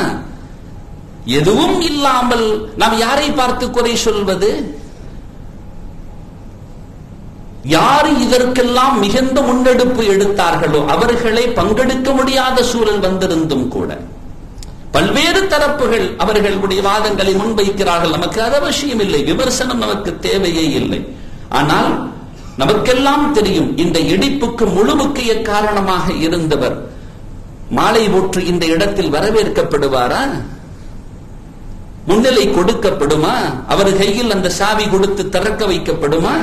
எதுவும் இல்லாமல் நாம் யாரை பார்த்து குறை சொல்வது? யார் இதற்கெல்லாம் மிகுந்த முன்னெடுப்பு எடுத்தார்களோ அவர்களே பங்கெடுக்க முடியாத சூழல் வந்திருந்தும் கூட பல்வேறு தரப்புகள் அவர்களுடைய வாதங்களை முன்வைக்கிறார்கள். நமக்கு அது அவசியம் இல்லை, விமர்சனம் நமக்கு தேவையே இல்லை. ஆனால் நமக்கெல்லாம் தெரியும், இந்த இடிப்புக்கு முழு முக்கிய காரணமாக இருந்தவர் மாலை ஊற்று இந்த இடத்தில் வரவேற்கப்படுவாரா? முன்னிலை கொடுக்கப்படுமா? அவர் கையில் அந்த சாவி கொடுத்து திறக்க வைக்கப்படுமா?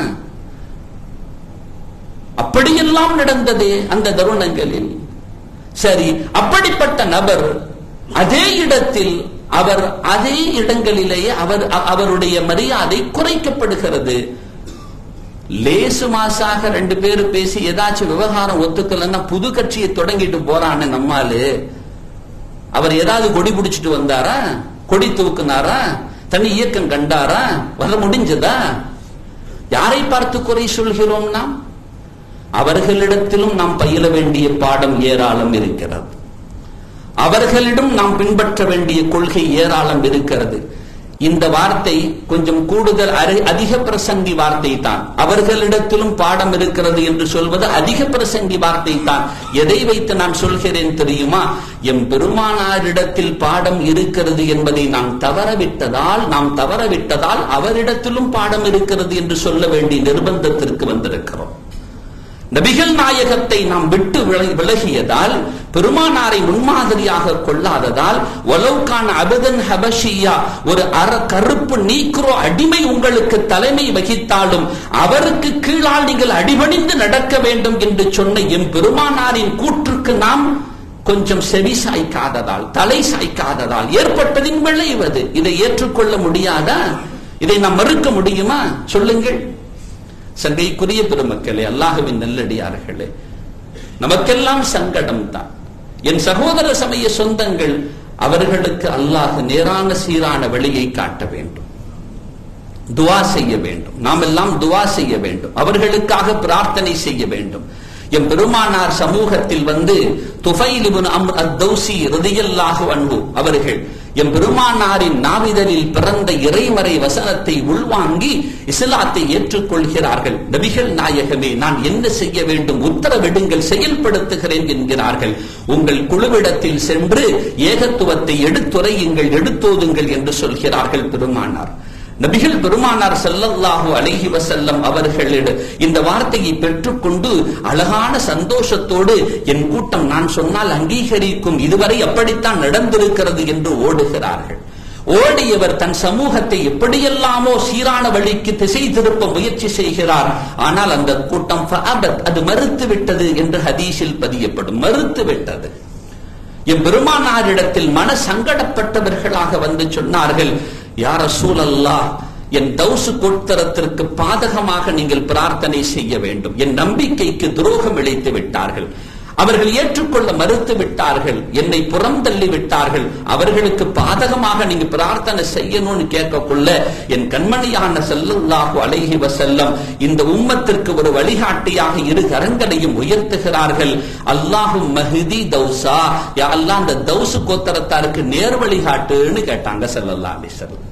அப்படியெல்லாம் நடந்ததே அந்த தருணங்களில். சரி, அப்படிப்பட்ட நபர் அதே இடத்தில், அவர் அதே இடங்களிலேயே அவருடைய மரியாதை குறைக்கப்படுகிறது. லேசு மாசாக 2 பேரும் பேசி ஏதாச்சும் விவகாரம் ஒத்துக்கலன்னா புது கட்சியை தொடங்கிட்டு போறான்னு நம்மாலு. அவர் ஏதாவது கொடி பிடிச்சிட்டு வந்தாரா? கொடி தூக்குனாரா? தனி இயக்கம் கண்டாரா? வர முடிஞ்சதா? யாரை பார்த்து குறை சொல்கிறோம் நாம்? அவர்களிடத்திலும் நாம் பயில வேண்டிய பாடம் ஏராளம் இருக்கிறது. அவர்களிடம் நாம் பின்பற்ற வேண்டிய கொள்கை ஏராளம் இருக்கிறது. இந்த வார்த்தை கொஞ்சம் கூடுதல் அதிக பிரசங்கி வார்த்தை தான். அவர்களிடத்திலும் பாடம் இருக்கிறது என்று சொல்வது அதிக பிரசங்கி வார்த்தை தான். எதை வைத்து நான் சொல்கிறேன் தெரியுமா? எம் பெருமானாரிடத்தில் பாடம் இருக்கிறது என்பதை நாம் தவறவிட்டதால் அவரிடத்திலும் பாடம் இருக்கிறது என்று சொல்ல வேண்டிய நிர்பந்தத்திற்கு வந்திருக்கிறோம். நபிகள் நாயகத்தை நாம் விட்டு விலகியதால், பெருமானாரை முன்மாதிரியாக கொள்ளாததால், வலவுகான அபதன் ஹபஷியா, ஒரு கருப்பு நீக்ரோ அடிமை உங்களுக்கு தலைமை வகித்தாலும் அவருக்கு கீழால் நீங்கள் அடிபணிந்து நடக்க வேண்டும் என்று சொன்ன எம் பெருமானாரின் கூற்றுக்கு நாம் கொஞ்சம் செவி சாய்க்காததால், தலை சாய்க்காததால் ஏற்பட்டதின் விளைவது. இதை ஏற்றுக்கொள்ள முடியாதா? இதை நாம் மறுக்க முடியுமா? சொல்லுங்கள். சங்கைக்குரிய பெருமக்களே, அல்லாஹ்வின் நல்லடியார்களே, நமக்கெல்லாம் சங்கடம் தான். என் சகோதர சமய சொந்தங்கள், அவர்களுக்கு அல்லாஹ் நேரான சீரான வழியை காட்ட வேண்டும், துவா செய்ய வேண்டும். நாம் எல்லாம் துவா செய்ய வேண்டும், அவர்களுக்காக பிரார்த்தனை செய்ய வேண்டும். என் பெருமானார் சமூகத்தில் வந்து துஃபைல் இப்னு அம்ர் அத்-தௌசி ரலியல்லாஹு அன்ஹு அவர்கள் எம் பெருமானாரின் நாவிதனில் பிறந்த இறைமறை வசனத்தை உள்வாங்கி இஸ்லாத்தை ஏற்றுக்கொள்கிறார்கள். நபிகள் நாயகமே, நான் என்ன செய்ய வேண்டும்? உத்தரவிடுங்கள், செயல்படுத்துகிறேன் என்கிறார்கள். உங்கள் குழுவிடத்தில் சென்று ஏகத்துவத்தை எடுத்தோதுங்கள் என்று சொல்கிறார்கள் பெருமானார். நபிகள் பெருமானார் ஸல்லல்லாஹு அலைஹி வஸல்லம் அவர்களிடம் இந்த வார்த்தையை பெற்றுக்கொண்டு அழகான சந்தோஷத்தோடு, என் கூட்டம் நான் சொன்னால் அங்கீகரிக்கும், இதுவரை அப்படித்தான் நடந்திருக்கிறது என்று ஓடுகிறார்கள். ஓடியவர் தன் சமூகத்தை எப்படியெல்லாமோ சீரான வழிக்கு திசை திருப்ப முயற்சி செய்கிறார். ஆனால் அந்த கூட்டம் அது மறுத்துவிட்டது என்று ஹதீஸில் பதியப்படும். மறுத்துவிட்டது. என் பெருமானாரிடத்தில் மன சங்கடப்பட்டவர்களாக வந்து சொன்னார்கள், யா ரசூலல்லாஹ், என் தௌசு கோத்திரத்திற்கு பாதகமாக நீங்கள் பிரார்த்தனை செய்ய வேண்டும். என் நம்பிக்கைக்கு துரோகம் இழைத்து விட்டார்கள். அவர்கள் ஏற்றுக்கொள்ள மறுத்து விட்டார்கள், என்னை புறந்தள்ளி விட்டார்கள். அவர்களுக்கு பாதகமாக நீங்க பிரார்த்தனை செய்யணும்னு கேட்கக்குள்ள என் கண்மணியான ஸல்லல்லாஹு அலைஹி வஸல்லம் இந்த உம்மத்திற்கு ஒரு வழிகாட்டியாக இரு கரங்களையும் உயர்த்துகிறார்கள். அல்லாஹு மஹ்தி தௌசா, யா அல்லாஹ் அந்த தௌசு கோத்திரத்தாருக்கு நேர் வழிகாட்டுன்னு கேட்டாங்க ஸல்லல்லாஹு அலைஹி வஸல்லம்.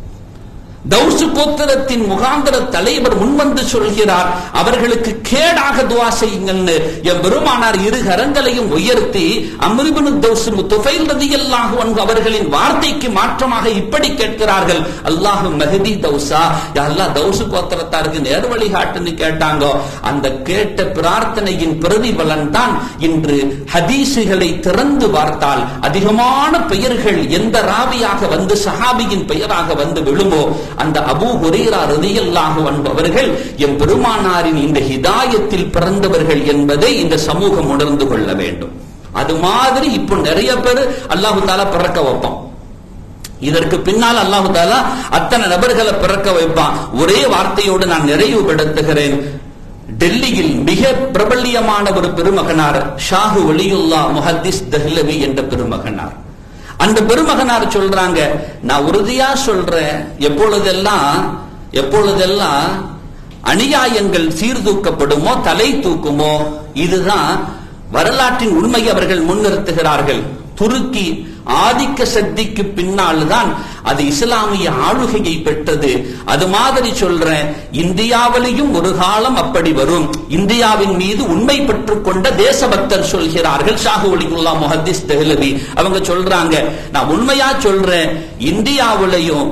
தௌசு கோத்திரத்தின் முகாந்திர தலைவர் முன்வந்து சொல்கிறார், அவர்களுக்கு கேடாக துவா செய்யுங்கள்னு. என் பெருமானார் இரு கரங்களையும் உயர்த்தி அம்ர் இப்னு தௌஸ் துஃபைல் ரலியல்லாஹு அன்ஹு அவர்களின் வார்த்தைக்கு மாற்றமாக இப்படி கேட்கிறார்கள், அல்லாஹு மஹ்தி தௌசா, யா அல்லாஹ் தௌசு கோத்திரத்தாருக்கு நேர் வழிகாட்டுன்னு கேட்டாங்க. அந்த கேட்ட பிரார்த்தனையின் பிரதிபலன் தான் இன்று ஹதீசுகளை திறந்து பார்த்தால் அதிகமான பெயர்கள் எந்த ராவியாக வந்து சஹாபியின் பெயராக வந்து விழுமோ அந்த அபூ ஹுரைரா ரலியல்லாஹு அன்ஹு அவர்கள் எம் பெருமானாரின் இந்த ஹிதாயத்தில் பிறந்தவர்கள் என்பதை இந்த சமூகம் உணர்ந்து கொள்ள வேண்டும். அது மாதிரி இப்போ நிறைய பேர் அல்லாஹ் தஆலா பிறக்க வைப்பான். இதற்கு பின்னால் அல்லாஹ் தஆலா அத்தனை நபர்களை பிறக்க வைப்பான். ஒரே வார்த்தையோடு நான் நிறைவுபடுத்துகிறேன். டெல்லியில் மிக பிரபல்யமான ஒரு பெருமகனார் ஷாஹு வலியுல்லா முஹத்திஸ் தஹ்லவி என்ற பெருமகனார். அந்த பெருமகனார் சொல்றாங்க, நான் உறுதியா சொல்றேன், எப்பொழுதெல்லாம் அநியாயங்கள் சீர்தூக்கப்படுமோ தலை தூக்குமோ, இதுதான் வரலாற்றின் உண்மையை அவர்கள் முன்னிறுத்துகிறார்கள். துருக்கி ஆதிக்க சக்திக்கு பின்னால் தான் அது இஸ்லாமிய ஆளுகையை பெற்றது. அது மாதிரி சொல்றேன், இந்தியாவிலையும் ஒரு காலம் அப்படி வரும். இந்தியாவின் மீது உண்மை பெற்றுக் கொண்ட தேசபக்தர் சொல்கிறார்கள், ஷாஹு வலியுல்லா முஹத்திஸ் தஹ்லவி அவங்க சொல்றாங்க, நான் உண்மையா சொல்றேன், இந்தியாவிலையும்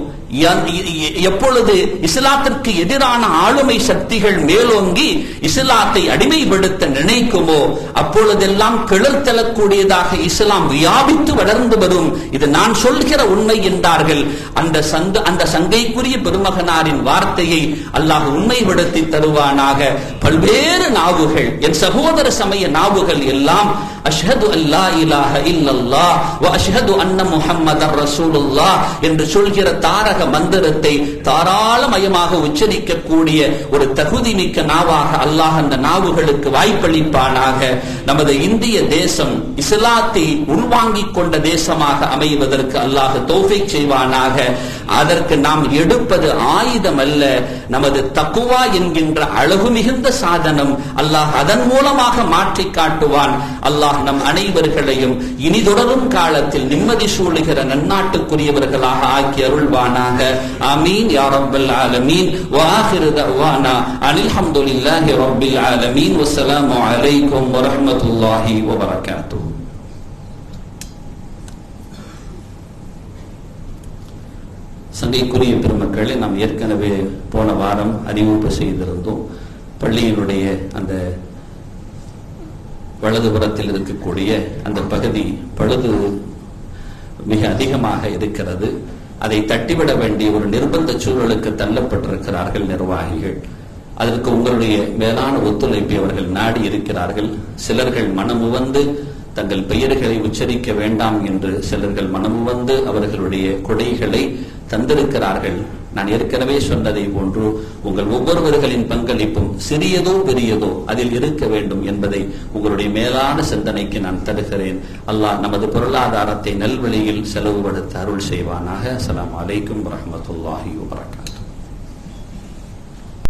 எப்பொழுது இஸ்லாத்திற்கு எதிரான ஆளுமை சக்திகள் மேலோங்கி இஸ்லாத்தை அடிமைப்படுத்த நினைக்குமோ அப்பொழுதெல்லாம் கிளர்த்தெழக்கூடியதாக இஸ்லாம் வியாபித்து வளர்ந்து வரும். இது நான் சொல்கிற உண்மை என்றார்கள். அந்த சங்கைக்குரிய பெருமகனாரின் வார்த்தையை அல்லாஹ் உண்மைப்படுத்தி தருவானாக. பல்வேறு நாவுகள், என் சகோதர சமய நாவுகள் எல்லாம் அஷ்ஹது அல்லா இலாஹ இல்லல்லாஹ் வ அஷ்ஹது அன்ன முஹம்மதர் ரசூலுல்லாஹ் என்று சொல்கிற தாரக மந்திரத்தை தாராளமயமாக உச்சரிக்கக்கூடிய ஒரு தகுதிமிக்க நாவாக அல்லாஹ் அந்த நாவுகளுக்கு வாய்ப்பளிப்பானாக. நமது இந்திய தேசம் இஸ்லாத்தை உள்வாங்கிக் கொண்ட தேசமாக அமைவதற்கு அல்லாஹ் தௌஃபீக் செய்வானாக. அதற்கு நாம் எடுப்பது ஆயுதம் அல்ல, நமது தக்குவா என்கின்ற அழகு மிகுந்த சாதனம். அல்லாஹ் அதன் மூலமாக மாற்றி காட்டுவான். அல்லாஹ் நம் அனைவர்களையும் இனி தொடரும் காலத்தில் நிம்மதி சூழுகிற நன்னாட்டுக்குரியவர்களாக ஆக்கி அருள்வானாக. செய்வானாக. ஆமீன் யா ரப்பல் ஆலமீன். வ ஆகிரு தஅவானா அனில் ஹம்துலில்லாஹி ரப்பில் ஆலமீன். வஸ்ஸலாமு அலைக்கும் வரஹ்மத்துல்லாஹி வபரகாத்துஹு. சங்கைக்குரிய பெருமக்களே, நாம் ஏற்கனவே போன வாரம் அறிவிப்பு செய்திருந்தோம். பள்ளியினுடைய அந்த வலதுபுறத்தில் இருக்கக்கூடிய அந்த பகுதி பழுது மிக அதிகமாக இருக்கிறது. அதை தட்டிவிட வேண்டிய ஒரு நிர்பந்த சூழலுக்கு தள்ளப்பட்டிருக்கிறார்கள் நிர்வாகிகள். அதற்கு உங்களுடைய மேலான ஒத்துழைப்பை அவர்கள் நாடி இருக்கிறார்கள். சிலர்கள் மனமுவந்து தங்கள் பெயர்களை உச்சரிக்க வேண்டாம் என்று சிலர்கள் மனமுவந்து அவர்களுடைய கொடைகளை தந்திருக்கிறார்கள். நான் ஏற்கனவே சொன்னதை போன்று உங்கள் ஒவ்வொருவர்களின் பங்களிப்பும் சிறியதோ பெரியதோ அதில் இருக்க வேண்டும் என்பதை உங்களுடைய மேலான சிந்தனைக்கு நான் தருகிறேன். அல்லாஹ் நமது பொருளாதாரத்தை நல்வழியில் செலவுபடுத்த அருள் செய்வானாக. அஸ்ஸலாமு அலைக்கும் வரஹ்மத்துல்லாஹி வபரகாத்துஹு.